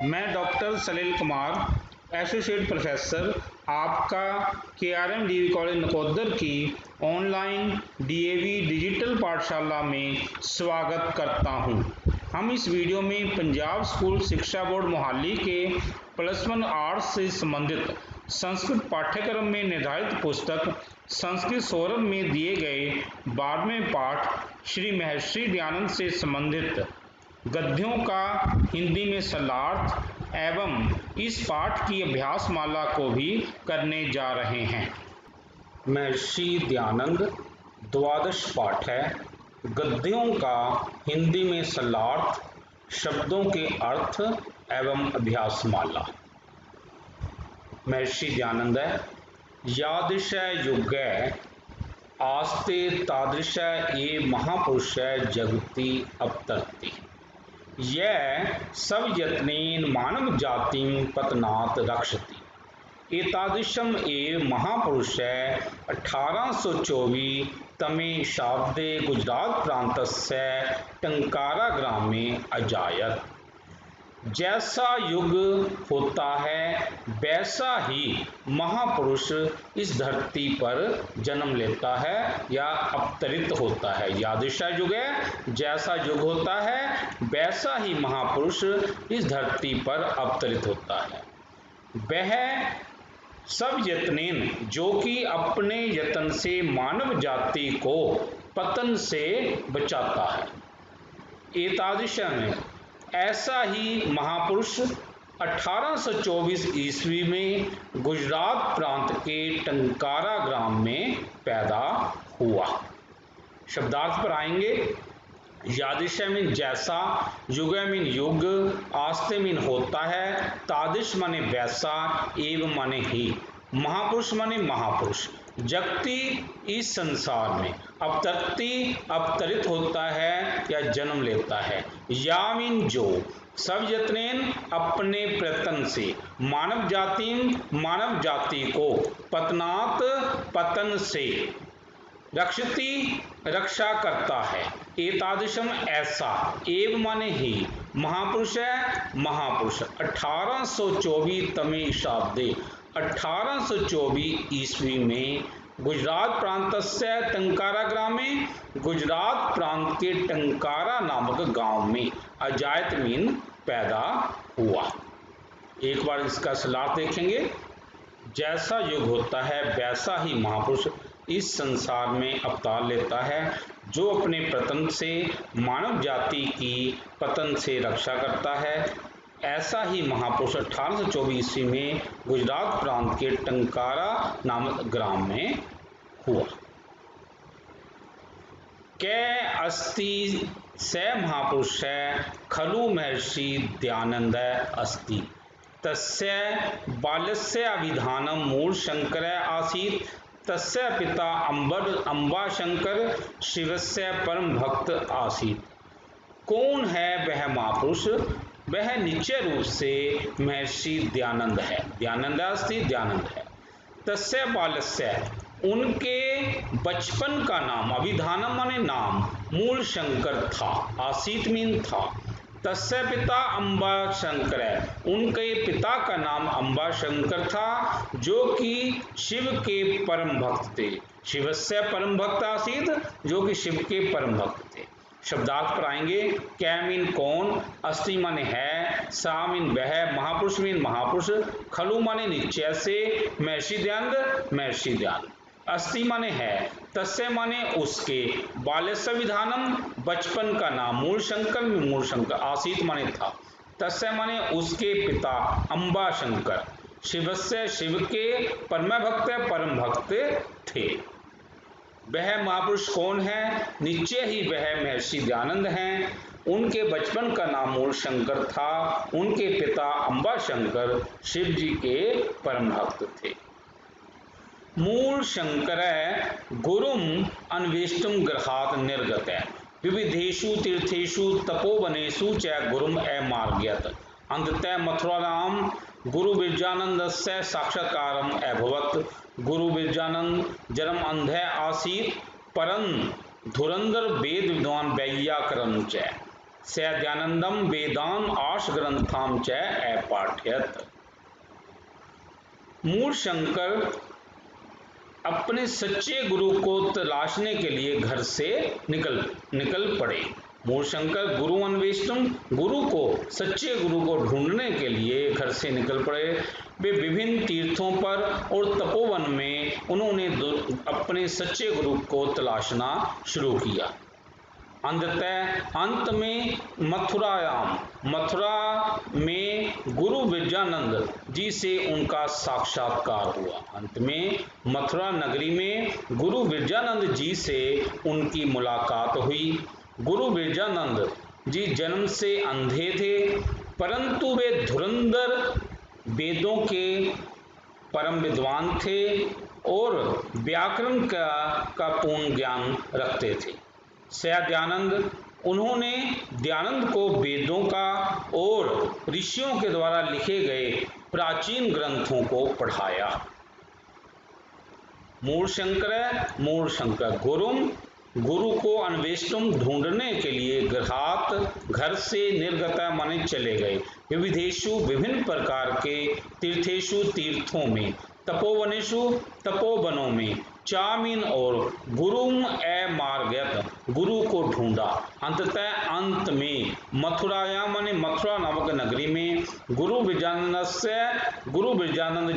मैं डॉक्टर सलील Kumar, associate professor, आपका KRM DV college Nakodar की ऑनलाइन डीएवी डिजिटल पाठशाला में स्वागत करता हूं। हम इस वीडियो में पंजाब स्कूल शिक्षा बोर्ड मोहाली के +1 आर्ट्स से संबंधित संस्कृत पाठ्यक्रम में निर्धारित पुस्तक संस्कृत सौरभ में दिए गए 12वें पाठ श्री महर्षि दयानंद से संबंधित गद्यों का हिंदी में सरलार्थ एवं इस पाठ की अभ्यासमाला को भी करने जा रहे हैं। महर्षि दयानंद द्वादश पाठ है। गद्यों का हिंदी में सरलार्थ, शब्दों के अर्थ एवं अभ्यासमाला। महर्षि दयानंद है, यादृश युगै आस्ते तादृश ये महापुरुष जगति अवतरति। यह सब यत्नेन मानव जातिं पतनात् रक्षति। एतादृशम् एव महापुरुष 1824 तमे शाब्दे गुजरात प्रान्तस्य टंकारा ग्रामे अजायत। जैसा युग होता है वैसा ही महापुरुष इस धरती पर जन्म लेता है या अवतरित होता है। यादृश युग है, जैसा युग होता है वैसा ही महापुरुष इस धरती पर अवतरित होता है। वह सब यत्नेन, जो कि अपने यत्न से मानव जाति को पतन से बचाता है। एतादृश में, ऐसा ही महापुरुष 1824 ईस्वी में गुजरात प्रांत के टंकारा ग्राम में पैदा हुआ। शब्दार्थ पर आएंगे। यादृश मीन जैसा, युग मीन युग, आस्ते मीन होता है, तादृश माने वैसा, एवं माने ही, महापुरुष माने महापुरुष, जगति इस संसार में, अवतरति अवतरित होता है या जन्म लेता है, या मीन जो, सब यत्नेन अपने प्रयत्न से, मानव जाति को, पतनात् पतन से, रक्षति रक्षा करता है। एतादृशम ऐसा, एव माने ही, महापुरुष है महापुरुष 1824 तमे शाब्दे 1824 ईस्वी में गुजरात प्रांतस्य टंकारा ग्राम में, गुजरात प्रांत के टंकारा नामक गांव में, अजायत मीन पैदा हुआ। एक बार इसका सरलार्थ देखेंगे। जैसा युग होता है वैसा ही महापुरुष इस संसार में अवतार लेता है, जो अपने पतन से मानव जाति की पतन से रक्षा करता है। ऐसा ही महापुरुष 1824 ईस्वी में गुजरात प्रांत के टंकारा नामक ग्राम में हुआ। कै अस्ति स महापुरुष खलु महर्षि दयानंद अस्ति। तस्य बाल्यस्य अभिधानं मूलशंकर आसीत्। तस्य पिता अम्बाशंकर शिवस्य परम भक्त आसीत्। कौन है वह महापुरुष? वह निश्चय रूप से महर्षि दयानंद है। दयानंद अस्ति, दयानंद है। तस्य बाल्यस्य, उनके बचपन का नाम, अभिधानम माने नाम, मूल शंकर था, आसीत मीन था। तस्य पिता अम्बाशंकर है, उनके पिता का नाम अम्बाशंकर था, जो कि शिव के परम भक्त थे। शिवस्य परम भक्त आसीत, जो कि शिव के परम भक्त थे। शब्दार्थ पर आएंगे। कै मीन कौन, अस्ति माने है, सा मीन वह, महापुरुष मीन महापुरुष, खलु माने निश्चय से, महर्षि दयानंद महर्षि दयानंद, अस्ति माने है, तस्य माने उसके, बाल्यस्य विधानम बचपन का नाम, मूल शंकर में मूल शंकर, आसीत माने था, तस्य माने उसके पिता, अम्बाशंकर, शिवस्य शिव के, परम भक्त थे। वह महापुरुष कौन है? निश्चय ही वह महर्षि दयानंद हैं। उनके बचपन का नाम मूल शंकर था। उनके पिता अम्बाशंकर शिव जी के परम भक्त थे। मूल शंकर गुरुम अन्वेष्टुम गृहात् निर्गत। विविधेषु तीर्थेषु तपोवनेषु च गुरुम अमार्गयत्। अंततः मथुरायां गुरु विरजानंदस्य साक्षात्कारम अभवत्। गुरु विरजानंद जन्म अंधे आसीत्, परं धुरंधर वेद विद्वान वैयाकरण च। सैद्यानंदम वेदान आश ग्रंथाम च अपाठ्यत। मूल शंकर अपने सच्चे गुरु को तलाशने के लिए घर से निकल पड़े। मूल शंकर गुरु अन्वेषण, गुरु को सच्चे गुरु को ढूंढने के लिए घर से निकल पड़े। वे विभिन्न तीर्थों पर और तपोवन में उन्होंने अपने सच्चे गुरु को तलाशना शुरू किया। अंत में मथुरा में गुरु विरजानंद जी से उनका साक्षात्कार हुआ। अंत में मथुरा नगरी में गुरु विरजानंद जी से उनकी मुलाकात हुई। गुरु विरजानंद जी जन्म से अंधे थे, परंतु वे धुरंधर वेदों के परम विद्वान थे और व्याकरण का पूर्ण ज्ञान रखते थे। सैद्यानंद, उन्होंने दयानंद को वेदों का और ऋषियों के द्वारा लिखे गए प्राचीन ग्रंथों को पढ़ाया। मूल शंकर गुरु को अन्वेष्टुम ढूंढने के लिए घर से निर्गता माने चले गए। विविधेषु, विभिन्न प्रकार के तीर्थेषु, तीर्थों में, तपोवनेषु, तपोवनों में, चामीन और गुरुम मार्गयत, गुरु को ढूंढा। अंत में मथुराया माने मथुरा नामक नगरी में गुरु विरजानंद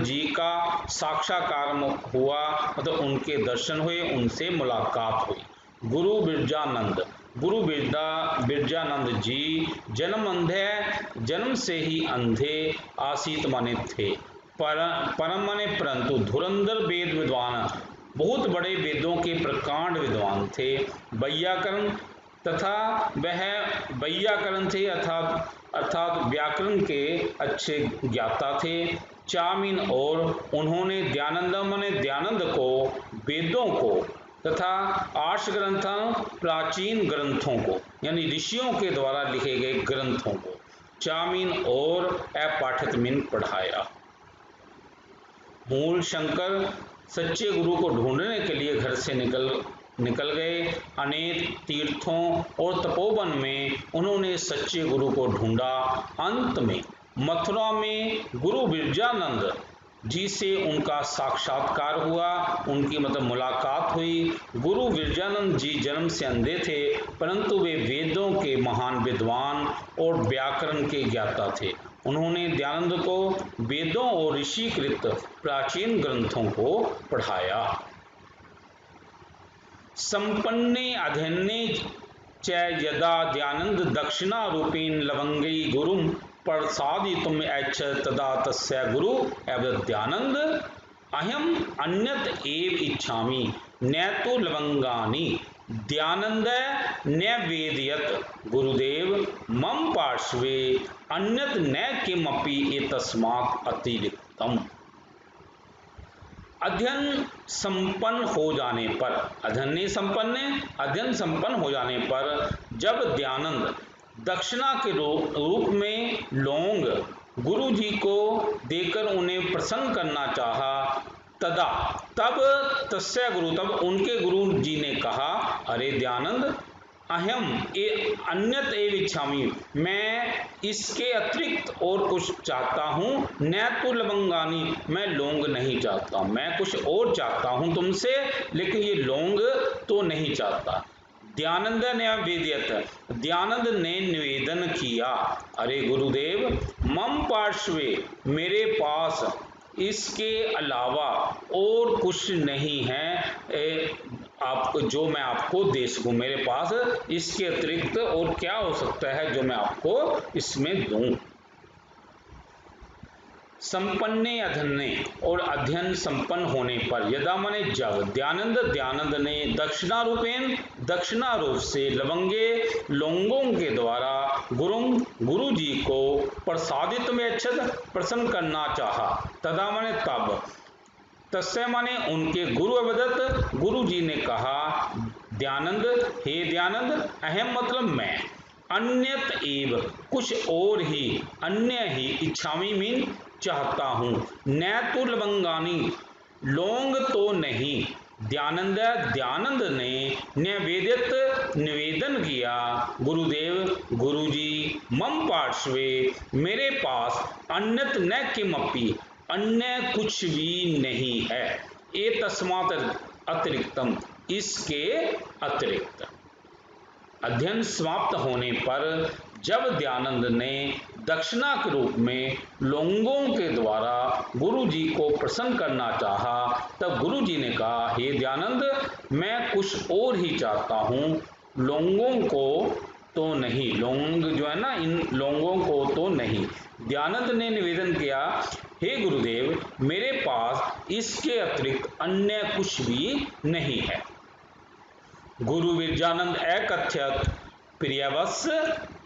जी का साक्षात्कार हुआ, मतलब उनके दर्शन हुए, उनसे मुलाकात हुई। गुरु विरजानंद जी जन्म से ही अंधे आसीत माने थे, परम माने परंतु धुरंधर वेद विद्वान, बहुत बड़े वेदों के प्रकांड विद्वान थे। वैयाकरण थे अर्थात व्याकरण के अच्छे ज्ञाता थे। चामीन, और उन्होंने दयानंद को वेदों को तथा आर्ष ग्रंथों, प्राचीन ग्रंथों को, यानी ऋषियों के द्वारा लिखे गए ग्रंथों को चामीन और अपाठित में पढ़ाया। मूल शंकर सच्चे गुरु को ढूंढने के लिए घर से निकल गए। अनेक तीर्थों और तपोवन में उन्होंने सच्चे गुरु को ढूंढा। अंत में मथुरा में गुरु विरजानंद जी से उनका साक्षात्कार हुआ, उनकी मुलाकात हुई। गुरु विरजानंद जी जन्म से अंधे थे, परंतु वे वेदों के महान विद्वान और व्याकरण के ज्ञाता थे। उन्होंने दयानंद को वेदों और ऋषिकृत प्राचीन ग्रंथों को पढ़ाया। संपन्ने अध्ययने च यदा दयानंद दक्षिणा रूपेण लवंगै गुरुम प्रसादितुम ऐच्छत् तदा तस्य गुरु अवदत्यानंद अहम अन्यत एव इच्छामि न तो लवंगानि दयानंद न वेदयत गुरुदेव मम पार्श्वे अन्यत न किमपि एतस्मात् अतिरिक्तम्। अध्ययन संपन्न हो जाने पर जब दयानंद दक्षिणा के रूप में लौंग गुरु जी को देकर उन्हें प्रसन्न करना चाहा, तब उनके गुरु जी ने कहा, अरे दयानंद, अहम अन्यत एव इच्छामि, मैं इसके अतिरिक्त और कुछ चाहता हूँ। न तो लवंगानी, मैं लौंग नहीं चाहता, मैं कुछ और चाहता हूँ तुमसे, लेकिन ये लौंग तो नहीं चाहता। दयानंद ने वेदयत, दयानंद ने निवेदन किया, अरे गुरुदेव, मम पार्श्वे, मेरे पास इसके अलावा और कुछ नहीं है आपको जो मैं आपको दे सकूं। मेरे पास इसके अतिरिक्त और क्या हो सकता है जो मैं आपको इसमें दूं। संपन्ने अध्ययने, और अध्ययन संपन्न होने पर, यदा माने जब, दयानंद ने दक्षिणा रूप से लवंगे लौंगों के द्वारा गुरु जी को प्रसादित में प्रसन्न करना चाहा, तदा माने तब, तस्य माने उनके गुरु अवदत्त, गुरु जी ने कहा, दयानंद, हे दयानंद, अहम मतलब मैं, अन्यत एव, कुछ और ही, अन्य ही, इच्छामी मीन चाहता हूँ, न तो लवंगानी, लौंग तो नहीं, दयानंद ने निवेदन किया, गुरुदेव गुरुजी, मम पार्श्वे, मेरे पास अन्यत न किमपि, अन्य कुछ भी नहीं है, ए तस्मात् अतिरिक्तम, इसके अतिरिक्त। अध्ययन समाप्त होने पर जब दयानंद ने दक्षिणा के रूप में लोगों के द्वारा गुरु जी को प्रसन्न करना चाहा, तब गुरु जी ने कहा, हे दयानंद, मैं कुछ और ही चाहता हूँ, लोगों को तो नहीं, लोग जो है ना, इन लोगों को तो नहीं। दयानंद ने निवेदन किया, हे गुरुदेव, मेरे पास इसके अतिरिक्त अन्य कुछ भी नहीं है। गुरु विरजानंद एकथ्यत, प्रियवत्स,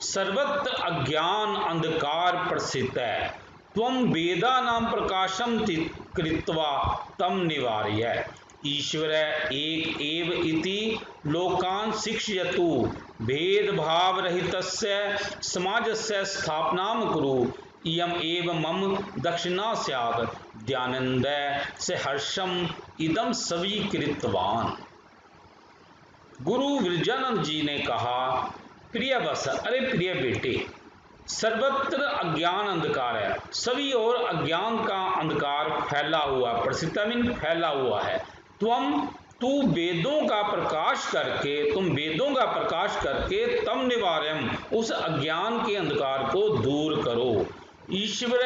सर्वत्र अज्ञान अंधकार प्रसिद्ध है, त्वं वेदानां प्रकाशम कृत्वा तम निवार्य, ईश्वर एक एव इति लोकान् शिक्षयतु, भेदभाव रहितस्य समाजस्य स्थापनां कुरु, इयम एव मम दक्षिणा स्यात्, दयानंद सहर्षम इदम स्वीकृतवान्। गुरु विरजानंद जी ने कहा, प्रिय वत्स, अरे प्रिय बेटे, सर्वत्र अज्ञान अंधकार है, सभी ओर अज्ञान का अंधकार फैला हुआ, प्रसिद्ध मीन फैला हुआ है। तू वेदों का प्रकाश करके, तुम वेदों का प्रकाश करके तम निवार्यम, उस अज्ञान के अंधकार को दूर करो। ईश्वर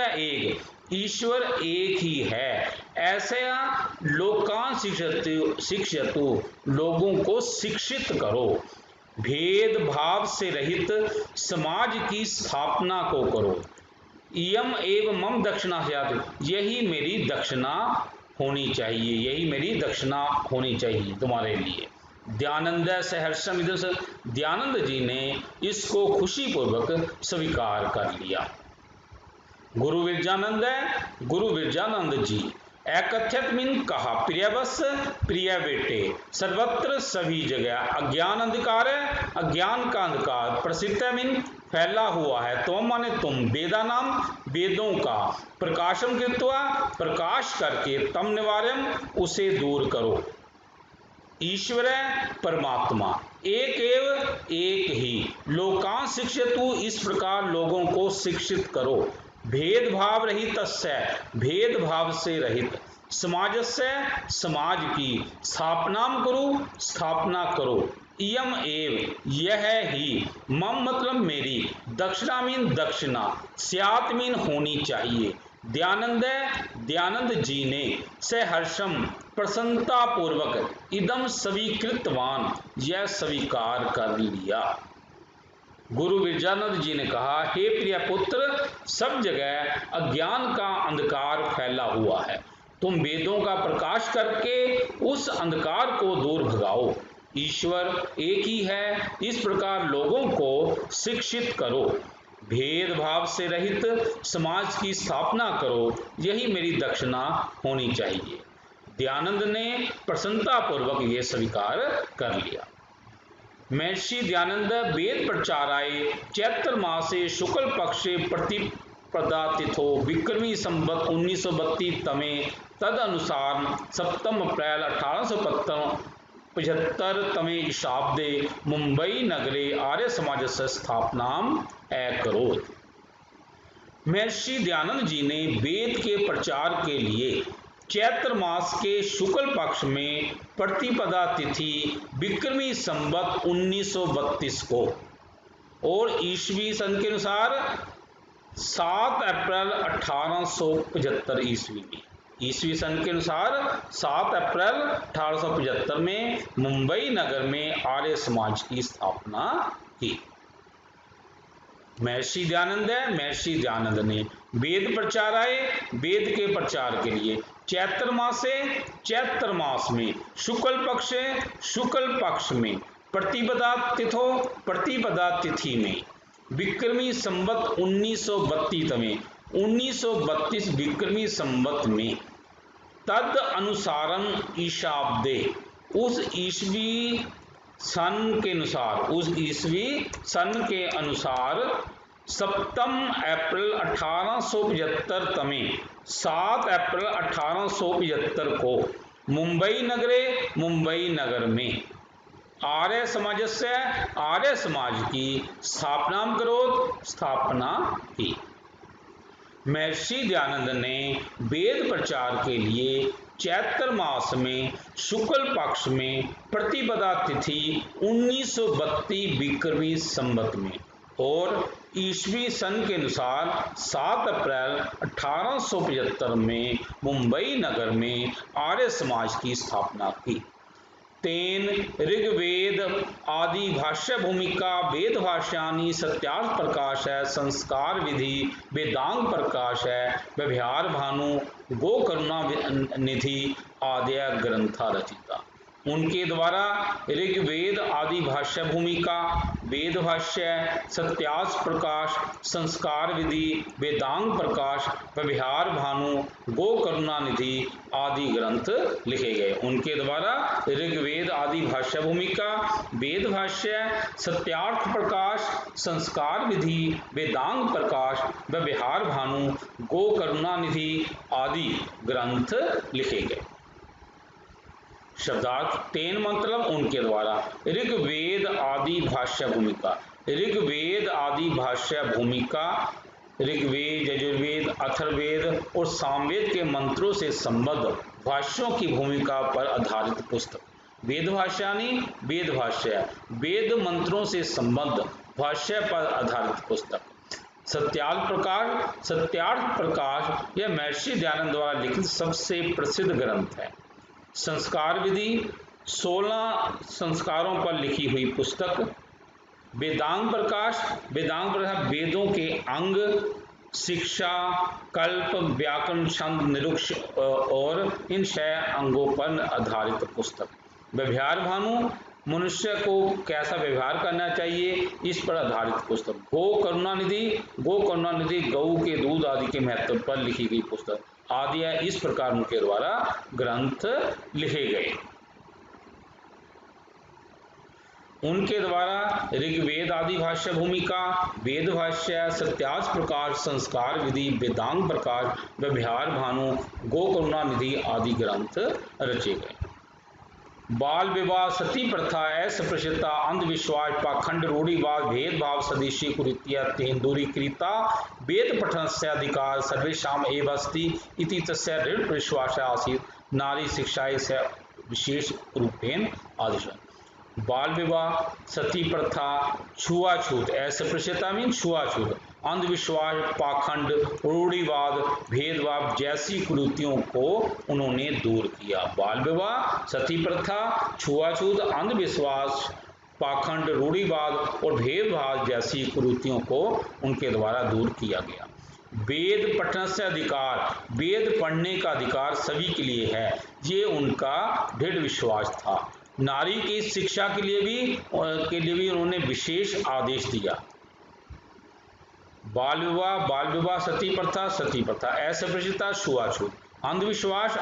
एक ही है, ऐसा लोकान शिक्षयतु, लोगों को शिक्षित करो, भेदभाव से रहित समाज की स्थापना को करो, इयम एव मम दक्षिणा स्यात्, यही मेरी दक्षिणा होनी चाहिए, यही मेरी दक्षिणा होनी चाहिए तुम्हारे लिए। दयानंद सहर्षम, दयानंद जी ने इसको खुशी पूर्वक स्वीकार कर लिया। गुरु विरजानंद जी एकथ्यत मीन कहा, प्रियवत्स, प्रिय बेटे, सर्वत्र सभी जगह अज्ञान अंधकार है, अज्ञान का अंधकार प्रसिद्ध मीन फैला हुआ है, तो माने तुम, वेदा नाम, वेदों का, प्रकाशम कृत्वा, प्रकाश करके, तम निवार्यम, उसे दूर करो, ईश्वर परमात्मा एक ही, लोकां शिक्षयतु, इस प्रकार लोगों को शिक्षित करो, भेदभाव रहित, भेदभाव से रहित, समाजस्य, समाज की, स्थापनाम करो, स्थापना करो, इयम एव, यह ही, मम मतलब मेरी, दक्षिणा मीन दक्षिणा, स्यात् मीन होनी चाहिए, दयानंद जी ने सहर्षम, प्रसन्नता पूर्वक, इदम स्वीकृतवान, यह स्वीकार कर लिया। गुरु विरजानंद जी ने कहा, हे प्रिय पुत्र, सब जगह अज्ञान का अंधकार फैला हुआ है, तुम वेदों का प्रकाश करके उस अंधकार को दूर भगाओ, ईश्वर एक ही है, इस प्रकार लोगों को शिक्षित करो, भेदभाव से रहित समाज की स्थापना करो, यही मेरी दक्षिणा होनी चाहिए। दयानंद ने प्रसन्नता पूर्वक यह स्वीकार कर लिया। महर्षि दयानंद वेद प्रचाराय चैत्र मासे शुक्ल पक्षे प्रतिपदातिथो विक्रमी संवत 1932 तमे, तद अनुसार 7 अप्रैल 1875 तमे ईशाब्दे मुंबई नगरे आर्य समाजस्य स्थापनाम अकरोत्। महर्षि दयानंद जी ने वेद के प्रचार के लिए चैत्र मास के शुक्ल पक्ष में प्रतिपदा तिथि विक्रमी संवत 1932 को और ईस्वी सन के अनुसार 7 अप्रैल 1875 ईस्वी में, ईस्वी सन के अनुसार 7 अप्रैल 1875 में मुंबई नगर में आर्य समाज की स्थापना की। महर्षि दयानंद ने वेद प्रचाराय, वेद के प्रचार के लिए चैत्र मास में शुक्ल पक्ष में प्रतिपदा तिथि में विक्रमी संवत 1932 में 1932 विक्रमी संवत में, तद अनुसारम ईशाब्दे, उस ईस्वी सन के अनुसार 7 अप्रैल 1875 तमें 7 अप्रैल 1875 को मुंबई नगरे मुंबई नगर में आर्य समाजस्य आर्य समाज की स्थापना करोत स्थापना की। महर्षि दयानंद ने वेद प्रचार के लिए चैत्र मास में शुक्ल पक्ष में प्रतिपदा तिथि 1932 विक्रमी संवत में और ईस्वी सन के अनुसार 7 अप्रैल 1875 में मुंबई नगर में आर्य समाज की स्थापना की। तेन ऋग्वेद आदि भाष्य भूमिका वेद भाष्यानि सत्यार्थ प्रकाश है संस्कार विधि वेदांग प्रकाश है व्यवहार भानु गो करुणा निधि आद्य ग्रंथा रचिता। उनके द्वारा ऋग्वेद आदि भाष्य भूमिका वेद भाष्य सत्यार्थ प्रकाश संस्कार विधि वेदांग प्रकाश व्यवहार भानु गो करुणा निधि आदि ग्रंथ लिखे गए। उनके द्वारा ऋग्वेद आदि भाष्य भूमिका वेद भाष्य सत्यार्थ प्रकाश संस्कार विधि वेदांग प्रकाश व्यवहार भानु गो करुणा निधि आदि ग्रंथ लिखे गए। शब्दार्थ तेन मतलब उनके द्वारा ऋग्वेद आदि भाष्य भूमिका ऋग्वेद आदि भाष्य भूमिका ऋग्वेद यजुर्वेद अथर्ववेद और सामवेद के मंत्रों से संबद्ध भाष्यों की भूमिका पर आधारित पुस्तक। वेद भाष्यानि वेद भाष्य वेद मंत्रों से संबद्ध भाष्य पर आधारित पुस्तक। सत्यार्थ प्रकाश यह महर्षि दयानंद द्वारा लिखित सबसे प्रसिद्ध ग्रंथ है। संस्कार विधि 16 संस्कारों पर लिखी हुई पुस्तक। वेदांग प्रकाश वेदों के अंग शिक्षा कल्प व्याकरण छंद निरुक्ष और इन 6 अंगों पर आधारित पुस्तक। व्यवहार भानु मनुष्य को कैसा व्यवहार करना चाहिए इस पर आधारित पुस्तक। गो करुणा निधि गौ के दूध आदि के महत्व पर लिखी गई पुस्तक आदि है। इस प्रकार उनके द्वारा ग्रंथ लिखे गए। उनके द्वारा ऋग्वेद आदि भाष्य भूमिका वेद भाष्य सत्यार्थ प्रकाश संस्कार विधि वेदांग प्रकाश व्यवहार भानु गो करुणा निधि आदि ग्रंथ रचे गए। बाल विवाह सती प्रथा अस्पृश्यता अंधविश्वास पाखंड रूढ़िवाद भेदभाव सदिशी कुरीतिया तेन दूरीकृता वेद पठनस्य अधिकार सर्वेषाम एव अस्ति इति तस्य दृढ़ विश्वास आसीत् नारी शिक्षाय से विशेष रूपेण आदिशन्। बाल विवाह सती प्रथा छुआछूत अस्पृश्यता मीन छुआछूत अंधविश्वास पाखंड रूढ़िवाद भेदभाव जैसी कुरीतियों को उन्होंने दूर किया। बाल विवाह सती प्रथा छुआछूत अंधविश्वास पाखंड रूढ़िवाद और भेदभाव जैसी कुरीतियों को उनके द्वारा दूर किया गया। वेद पठन से अधिकार वेद पढ़ने का अधिकार सभी के लिए है ये उनका दृढ़ विश्वास था। नारी की शिक्षा के लिए भी उन्होंने विशेष आदेश दिया। बाल विवाह सती प्रथा अस्पृश्यता छुआछूत अंधविश्वास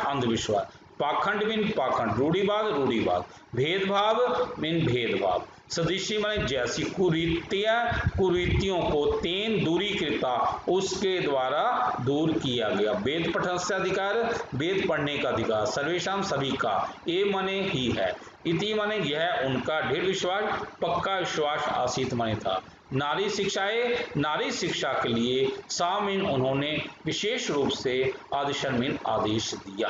पाखंड मीन पाखंड रूढ़िवाद भेदभाव मीन भेदभाव सदृशी माने जैसी कुरीतियों को तेन दूरीकृता उसके द्वारा दूर किया गया। वेद पठन से अधिकार वेद पढ़ने का अधिकार सर्वेशम सभी का ए माने ही है इति माने यह उनका दृढ़ विश्वास पक्का विश्वास आसीत माने था। नारी शिक्षा के लिए सामीन उन्होंने विशेष रूप से आदेश दिया।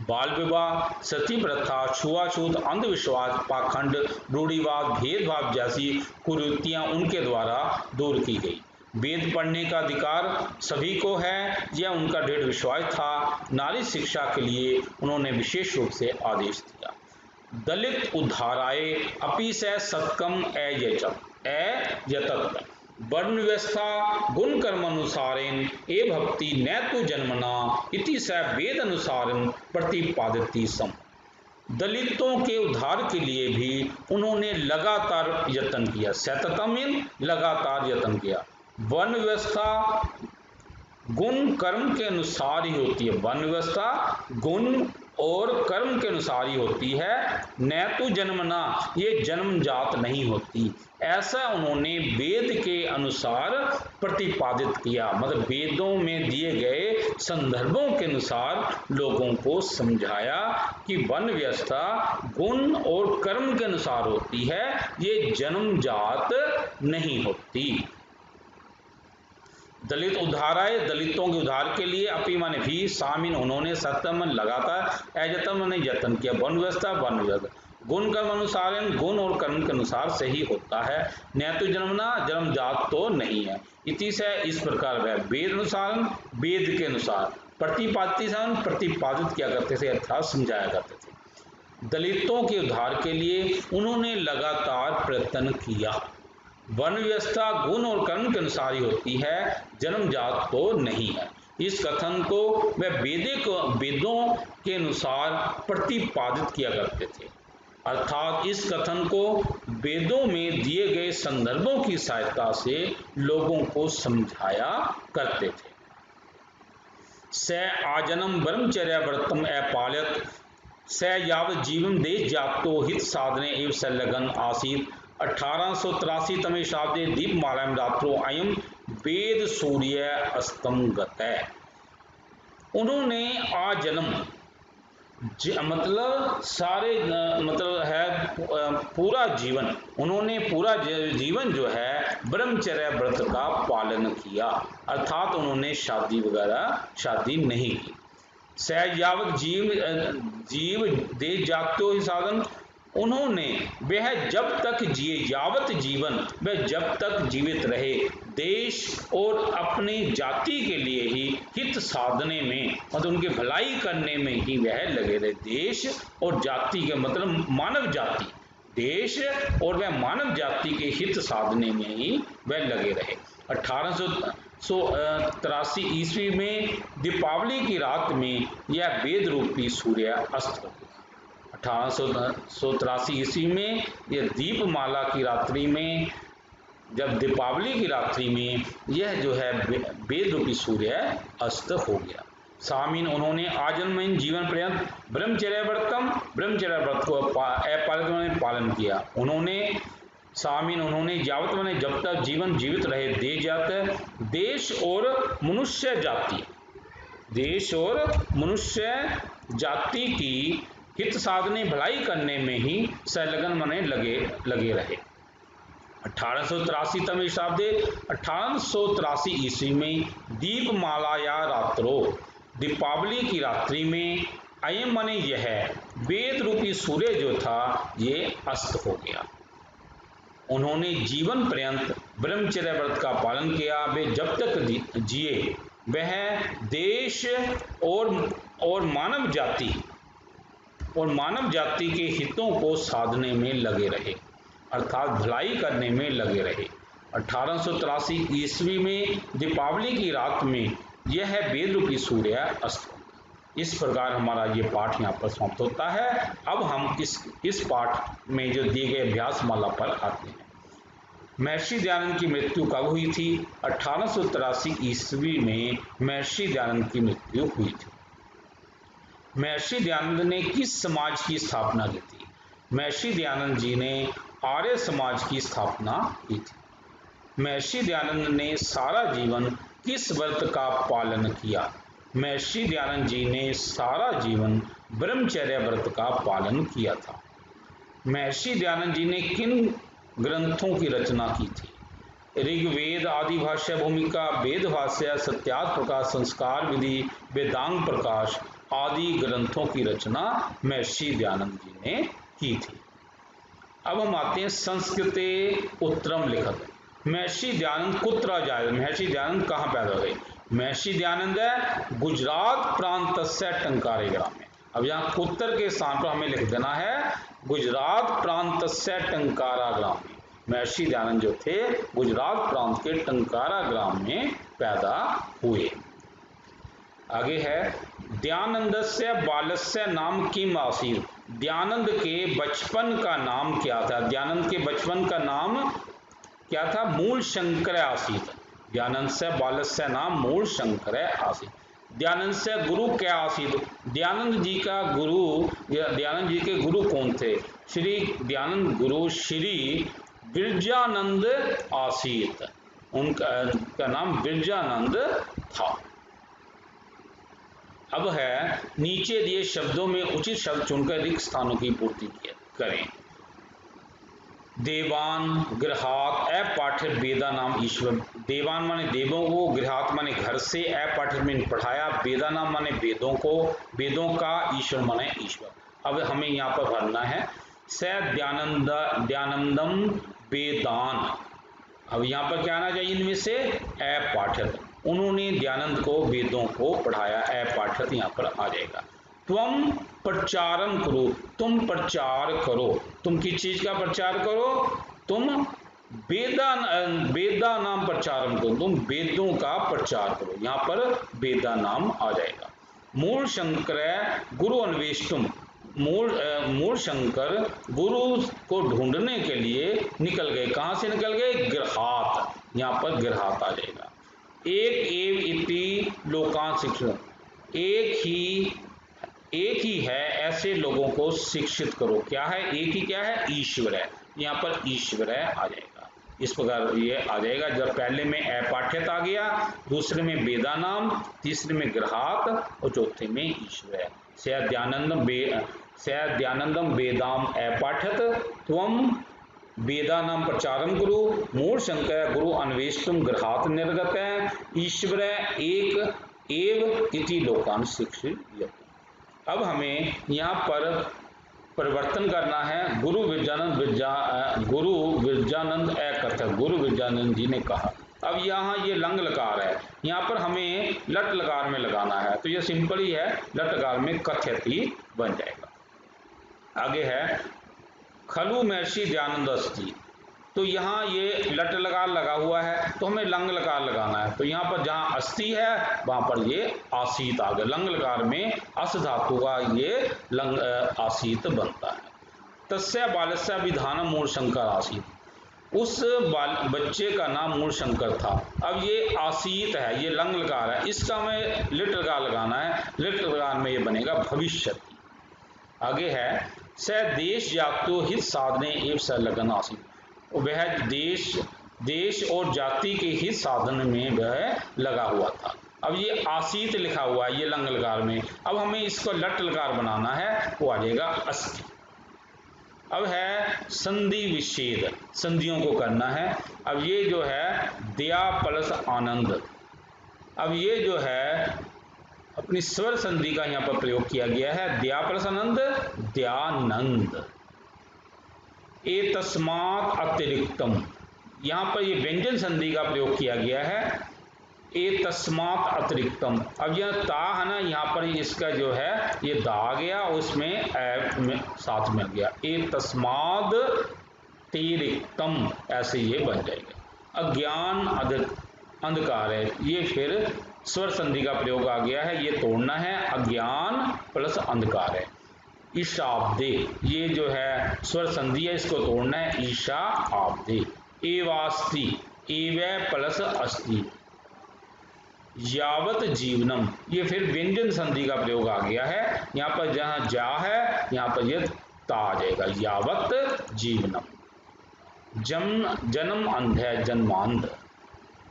बाल विवाह सती प्रथा छुआछूत अंधविश्वास पाखंड रूढ़िवाद भेदभाव जैसी कुरीतियां उनके द्वारा दूर की गई। वेद पढ़ने का अधिकार सभी को है यह उनका दृढ़ विश्वास था। नारी शिक्षा के लिए उन्होंने विशेष रूप से आदेश दिया। दलित उद्धाराय अपि से सत्कम अयतत वर्ण व्यवस्था गुण कर्म अनुसारेण ए भक्ति न तो जन्मना इति स वेद अनुसारेण प्रतिपादित सम। दलितों के उद्धार के लिए भी उन्होंने लगातार यत्न किया। सततम लगातार यत्न किया। वर्ण व्यवस्था गुण कर्म के अनुसार ही होती है। वर्ण व्यवस्था गुण और कर्म के अनुसार ही होती है, न तो जन्मना, ये जन्मजात नहीं होती। ऐसा उन्होंने वेद के अनुसार प्रतिपादित किया, मतलब वेदों में दिए गए संदर्भों के अनुसार लोगों को समझाया कि वन व्यवस्था गुण और कर्म के अनुसार होती है, ये जन्मजात नहीं होती। दलित उद्धाराय, दलितों के उद्धार के लिए अपी माने भी, सामिन उन्होंने, सत्यम लगातार, अजतम ने यत्न किया, वन व्यवस्था वन व्यवस्था गुण कर्म अनुसार, गुण और कर्म के अनुसार से ही होता है, न तो जन्मना, जन्मजात तो नहीं है। इति से इस प्रकार वह वेद अनुसार, वेद के अनुसार, प्रतिपादित प्रतिपादित किया करते थे, अर्थात समझाया करते थे। दलितों के उद्धार के लिए उन्होंने लगातार प्रयत्न किया। वन व्यवस्था गुण और कर्म के अनुसार ही होती है, जन्मजात तो नहीं है। इस कथन को वह वेदों के अनुसार प्रतिपादित किया करते थे, अर्थात इस कथन को वेदों में दिए गए संदर्भों की सहायता से लोगों को समझाया करते थे। स आजन्म ब्रह्मचर्य व्रतम अपालयत, स यावत जीवन देश जातो हित साधने एवं संलग्न आसीत। 1883 तमे शताब्दे दीपमालायां रात्रो अयम वेद सूर्य अस्तम गतः। उन्होंने आजन्म मतलब सारे मतलब है पूरा जीवन, उन्होंने पूरा जीवन जो है ब्रह्मचर्य व्रत का पालन किया, अर्थात उन्होंने शादी वगैरह शादी नहीं की। सहयावत जीव देश जातो ही साधन, उन्होंने वह जब तक जिए, यावत जीवन वह जब तक जीवित रहे, देश और अपनी जाति के लिए ही हित साधने में, मतलब उनकी भलाई करने में ही वह लगे रहे। देश और जाति के मतलब मानव जाति, देश और वह मानव जाति के हित साधने में ही वह लगे रहे। 1883 ईस्वी में दीपावली की रात में यह वेद रूपी सूर्य अस्त हो गया। 1883 ईस्वी में यह दीपमाला की रात्रि में, जब दीपावली की रात्रि में यह जो है वेद रूपी सूर्य अस्त हो गया। सामीन उन्होंने आजन्म जीवन पर्यंत ब्रह्मचर्य व्रत को अपालित पालन किया। उन्होंने सामीन उन्होंने यावत माने जब तक जीवन जीवित रहे, देश और मनुष्य जाति, देश और मनुष्य जाति की हित साधने भलाई करने में ही संलग्न माने लगे रहे। 1883 तमे शताब्दे 1883 ईस्वी में दीपमाला या रात्रो, दीपावली की रात्रि में अयम माने यह वेद रूपी सूर्य जो था ये अस्त हो गया। उन्होंने जीवन पर्यंत ब्रह्मचर्य व्रत का पालन किया। वे जब तक जिए वह देश और मानव जाति के हितों को साधने में लगे रहे, अर्थात भलाई करने में लगे रहे। 1883 ईस्वी में दीपावली की रात में यह वेद रूपी सूर्य अस्त हो गया। इस प्रकार हमारा ये पाठ यहाँ पर समाप्त होता है। अब हम इस पाठ में जो दिए गए अभ्यास माला पर आते हैं। महर्षि दयानंद की मृत्यु कब हुई थी? 1883 ईस्वी में महर्षि दयानंद की मृत्यु हुई थी। महर्षि दयानंद ने किस समाज की स्थापना की थी? महर्षि दयानंद जी ने आर्य समाज की स्थापना की थी। महर्षि दयानंद ने सारा जीवन किस व्रत का पालन किया? महर्षि दयानंद जी ने सारा जीवन ब्रह्मचर्य व्रत का पालन किया था। महर्षि दयानंद जी ने किन ग्रंथों की रचना की थी? ऋग्वेद आदि भाष्य भूमिका, वेद भाष्य, सत्यार्थ प्रकाश, संस्कार विधि, वेदांग प्रकाश आदि ग्रंथों की रचना महर्षि दयानंद जी ने की थी। अब हम आते हैं संस्कृते उत्तरम लिखत। महर्षि दयानंद कुत्र जायते? महर्षि दयानंद कहाँ पैदा हुए? महर्षि दयानंद है गुजरात प्रांत से टंकारे ग्राम में। अब यहाँ कुत्र के स्थान पर हमें लिख देना है गुजरात प्रांत से टंकारा ग्राम में। महर्षि दयानंद जो थे गुजरात प्रांत के टंकारा ग्राम में पैदा हुए। आगे है दयानंदस्य बालस्य नाम किम आसीत्? दयानंद के बचपन का नाम क्या था? दयानंद के बचपन का नाम क्या था? मूल शंकर आसीत्। दयानंद से बालस्य नाम मूल शंकर आसीत्। दयानंद से गुरु क्या आसीत। दयानंद जी का गुरु, दयानंद जी के गुरु कौन थे? श्री दयानंद गुरु श्री विरजानंद आसीत, उनका नाम विरजानंद था। अब है नीचे दिए शब्दों में उचित शब्द चुनकर रिक्त स्थानों की पूर्ति करें। देवान, गृहात, अपाठ्य, वेदा नाम ईश्वर। देवान माने देवों को, गृहात माने घर से, अपाठ्य में पढ़ाया, वेदा नाम माने वेदों को, वेदों का, ईश्वर माने ईश्वर। अब हमें यहाँ पर भरना है स दयानंदम वेदान। अब यहाँ पर क्या आना चाहिए इनमें से? अपाठ्यत, उन्होंने दयानंद को वेदों को पढ़ाया, अपाठ्यत यहाँ पर आ जाएगा। त्वम प्रचारम करो, तुम प्रचार करो। तुम किस चीज का प्रचार करो? तुम वेदा नाम प्रचारम करो, तुम वेदों का प्रचार करो। यहाँ पर वेदा नाम आ जाएगा। मूल शंकर गुरु अन्वेष्टुम, मूल शंकर गुरु को ढूंढने के लिए निकल गए। कहाँ से निकल गए? गृहात, यहाँ पर गृहात आ जाएगा। एक एव इति लोकान शिक्षण, एक ही है ऐसे लोगों को शिक्षित करो। क्या है? एक ही क्या है? ईश्वर है, यहाँ पर ईश्वर है आ जाएगा। इस प्रकार ये आ जाएगा। जब पहले में अपाठ्यत आ गया, दूसरे में वेदा नाम, तीसरे में गृहात और चौथे में ईश्वर है। दयानंदम वेदाम अपाठ्यत, त्वम वेदा नाम प्रचारम गुरु, मूल शंकर गुरु अन्वेष्टुम, गृहात निर्गत है, ईश्वर एक एव इति लोकान शिक्षित। अब हमें यहाँ पर परिवर्तन करना है। गुरु विरजानंद अकथक, गुरु विरजानंद जी ने कहा। अब यहाँ ये लंग लकार है, यहाँ पर हमें लट लकार में लगाना है, तो ये सिंपल ही है, लट लकार में कथयति बन जाएगा। आगे है खलु महर्षि दयानंद अस्ति, तो यहाँ ये लट लकार लगा हुआ है, तो हमें लंग लकार लगाना है। तो यहाँ पर जहाँ अस्थि है वहां पर ये आसीत आ गया। लंग लकार में अस धातु का ये लंग आसीत बनता है। तस्य बालस्य विधानम मूल शंकर आसीत, उस बच्चे का नाम मूल शंकर था। अब ये आसीत है, ये लंग लकार है, इसका हमें लिट लकार लगाना है। लिट लकार में ये बनेगा भविष्यति। आगे है स देश जातो हित साधने एवं संलग्न आसीत, वह देश और जाति के हित साधन में वह लगा हुआ था। अब ये आसीत लिखा हुआ है ये लंग लकार में, अब हमें इसको लट लकार बनाना है, वो आ जाएगा अस्थि। अब है संधि विच्छेद, संधियों को करना है। अब ये जो है दया प्लस आनंद, अब ये जो है अपनी स्वर संधि का यहाँ पर प्रयोग किया गया है। दया प्लस आनंद, दयानंद। ए तस्मात् अतिरिक्तम, यहाँ पर ये व्यंजन संधि का प्रयोग किया गया है। ए तस्मात् अतिरिक्तम, अब यह ता है ना, यहाँ पर इसका जो है ये दा आ गया, उसमें साथ में गया। ए तस्माद् तिरिक्तम, ऐसे ये बन जाएगा। अज्ञान अंधकार है, ये फिर स्वर संधि का प्रयोग आ गया है, ये तोड़ना है। अज्ञान प्लस अंधकार है। ईशाब्दे, ये जो है स्वर संधि है, इसको तोड़ना है। ईशा आब्दे। एवास्ति, एवै प्लस अस्ति। यावत जीवनम, ये फिर व्यंजन संधि का प्रयोग आ गया है। यहाँ पर जहाँ जा है यहाँ पर यह ता आ जाएगा। यावत जीवनम। जन्म अंध है, जन्मांध।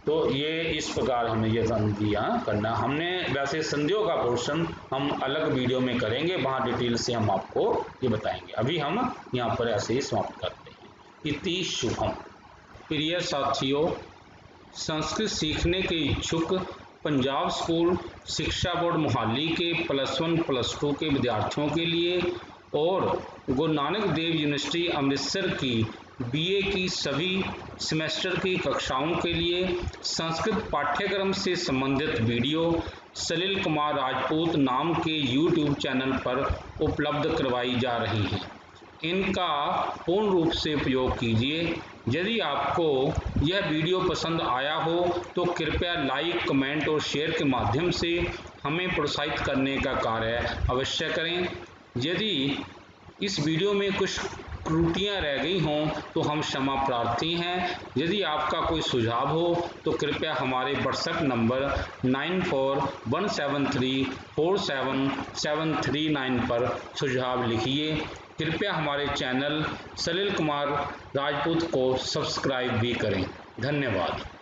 तो ये इस प्रकार हमें ये संधियाँ करना। हमने वैसे संधियों का पोर्शन हम अलग वीडियो में करेंगे, वहाँ डिटेल से हम आपको ये बताएंगे। अभी हम यहाँ पर ऐसे ही समाप्त करते हैं। इति शुभम। प्रिय साथियों, संस्कृत सीखने के इच्छुक पंजाब स्कूल शिक्षा बोर्ड मोहाली के +1 +2 के विद्यार्थियों के लिए और गुरु नानक देव यूनिवर्सिटी अमृतसर की BA की सभी सेमेस्टर की कक्षाओं के लिए संस्कृत पाठ्यक्रम से संबंधित वीडियो सलील कुमार राजपूत नाम के YouTube चैनल पर उपलब्ध करवाई जा रही हैं। इनका पूर्ण रूप से उपयोग कीजिए। यदि आपको यह वीडियो पसंद आया हो तो कृपया लाइक, कमेंट और शेयर के माध्यम से हमें प्रोत्साहित करने का कार्य अवश्य करें। यदि इस वीडियो में कुछ त्रुटियां रह गई हों तो हम क्षमा प्रार्थी हैं। यदि आपका कोई सुझाव हो तो कृपया हमारे व्हाट्सएप नंबर 9417347739 पर सुझाव लिखिए। कृपया हमारे चैनल सलिल कुमार राजपूत को सब्सक्राइब भी करें। धन्यवाद।